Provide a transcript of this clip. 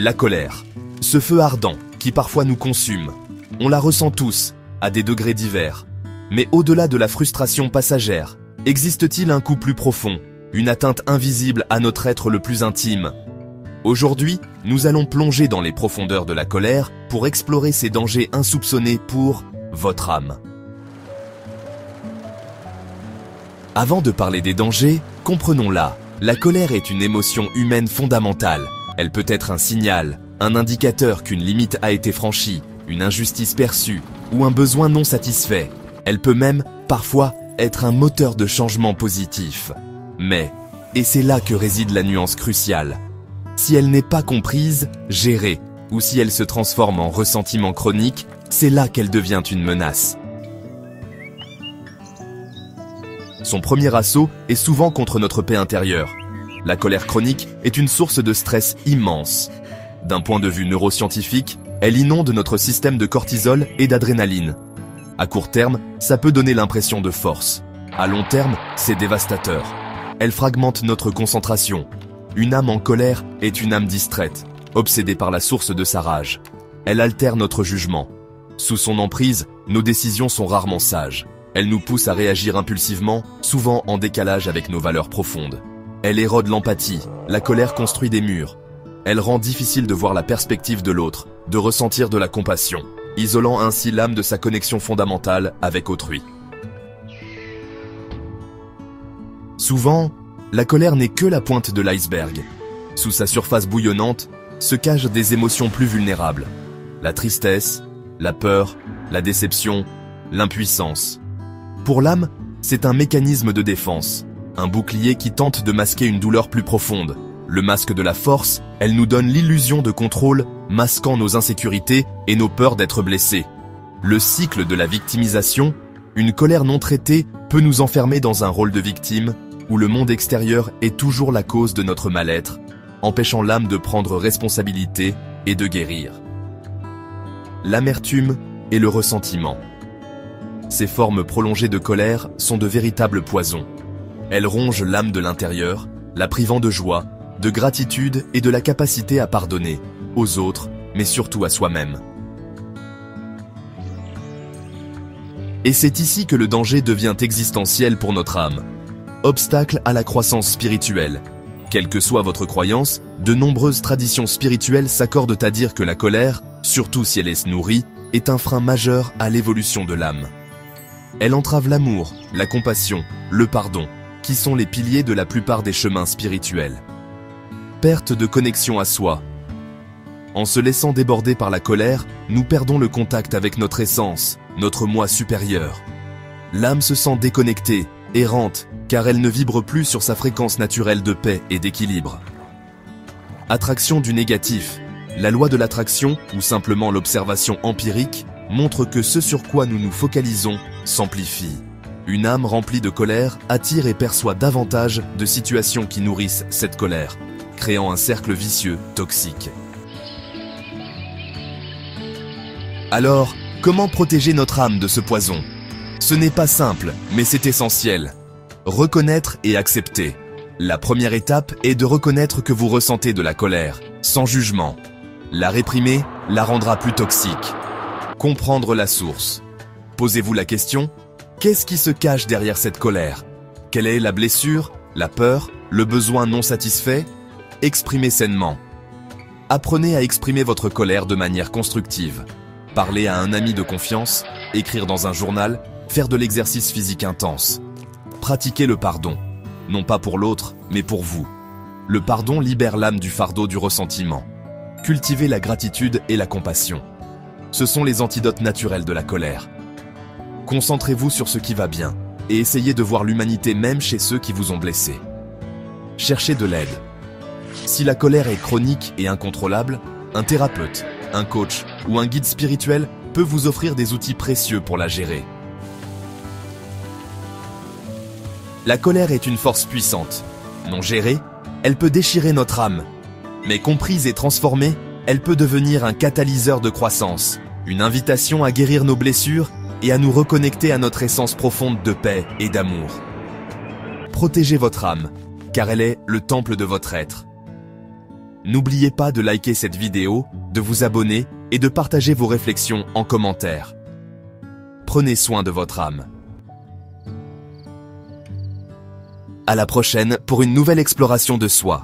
La colère. Ce feu ardent qui parfois nous consume. On la ressent tous, à des degrés divers. Mais au-delà de la frustration passagère, existe-t-il un coup plus profond, une atteinte invisible à notre être le plus intime? Aujourd'hui, nous allons plonger dans les profondeurs de la colère pour explorer ces dangers insoupçonnés pour votre âme. Avant de parler des dangers, comprenons-la. La colère est une émotion humaine fondamentale. Elle peut être un signal, un indicateur qu'une limite a été franchie, une injustice perçue ou un besoin non satisfait. Elle peut même, parfois, être un moteur de changement positif. Mais, et c'est là que réside la nuance cruciale, si elle n'est pas comprise, gérée, ou si elle se transforme en ressentiment chronique, c'est là qu'elle devient une menace. Son premier assaut est souvent contre notre paix intérieure. La colère chronique est une source de stress immense. D'un point de vue neuroscientifique, elle inonde notre système de cortisol et d'adrénaline. À court terme, ça peut donner l'impression de force. À long terme, c'est dévastateur. Elle fragmente notre concentration. Une âme en colère est une âme distraite, obsédée par la source de sa rage. Elle altère notre jugement. Sous son emprise, nos décisions sont rarement sages. Elle nous pousse à réagir impulsivement, souvent en décalage avec nos valeurs profondes. Elle érode l'empathie, la colère construit des murs. Elle rend difficile de voir la perspective de l'autre, de ressentir de la compassion, isolant ainsi l'âme de sa connexion fondamentale avec autrui. Souvent, la colère n'est que la pointe de l'iceberg. Sous sa surface bouillonnante, se cachent des émotions plus vulnérables. La tristesse, la peur, la déception, l'impuissance. Pour l'âme, c'est un mécanisme de défense, un bouclier qui tente de masquer une douleur plus profonde. Le masque de la force, elle nous donne l'illusion de contrôle, masquant nos insécurités et nos peurs d'être blessés. Le cycle de la victimisation, une colère non traitée peut nous enfermer dans un rôle de victime, où le monde extérieur est toujours la cause de notre mal-être, empêchant l'âme de prendre responsabilité et de guérir. L'amertume et le ressentiment. Ces formes prolongées de colère sont de véritables poisons. Elles rongent l'âme de l'intérieur, la privant de joie, de gratitude et de la capacité à pardonner, aux autres, mais surtout à soi-même. Et c'est ici que le danger devient existentiel pour notre âme. Obstacle à la croissance spirituelle. Quelle que soit votre croyance, de nombreuses traditions spirituelles s'accordent à dire que la colère, surtout si elle est nourrie, est un frein majeur à l'évolution de l'âme. Elle entrave l'amour, la compassion, le pardon, qui sont les piliers de la plupart des chemins spirituels. Perte de connexion à soi. En se laissant déborder par la colère, nous perdons le contact avec notre essence, notre moi supérieur. L'âme se sent déconnectée, errante, car elle ne vibre plus sur sa fréquence naturelle de paix et d'équilibre. Attraction du négatif. La loi de l'attraction, ou simplement l'observation empirique, montre que ce sur quoi nous nous focalisons s'amplifie. Une âme remplie de colère attire et perçoit davantage de situations qui nourrissent cette colère, créant un cercle vicieux, toxique. Alors, comment protéger notre âme de ce poison? Ce n'est pas simple, mais c'est essentiel. Reconnaître et accepter. La première étape est de reconnaître que vous ressentez de la colère, sans jugement. La réprimer la rendra plus toxique. Comprendre la source. Posez-vous la question, qu'est-ce qui se cache derrière cette colère? Quelle est la blessure, la peur, le besoin non satisfait? Exprimez sainement. Apprenez à exprimer votre colère de manière constructive. Parler à un ami de confiance, écrire dans un journal, faire de l'exercice physique intense. Pratiquez le pardon, non pas pour l'autre, mais pour vous. Le pardon libère l'âme du fardeau du ressentiment. Cultivez la gratitude et la compassion. Ce sont les antidotes naturels de la colère. Concentrez-vous sur ce qui va bien et essayez de voir l'humanité même chez ceux qui vous ont blessé. Cherchez de l'aide. Si la colère est chronique et incontrôlable, un thérapeute, un coach ou un guide spirituel peut vous offrir des outils précieux pour la gérer. La colère est une force puissante. Non gérée, elle peut déchirer notre âme. Mais comprise et transformée, elle peut devenir un catalyseur de croissance, une invitation à guérir nos blessures et à nous reconnecter à notre essence profonde de paix et d'amour. Protégez votre âme, car elle est le temple de votre être. N'oubliez pas de liker cette vidéo, de vous abonner et de partager vos réflexions en commentaire. Prenez soin de votre âme. À la prochaine pour une nouvelle exploration de soi.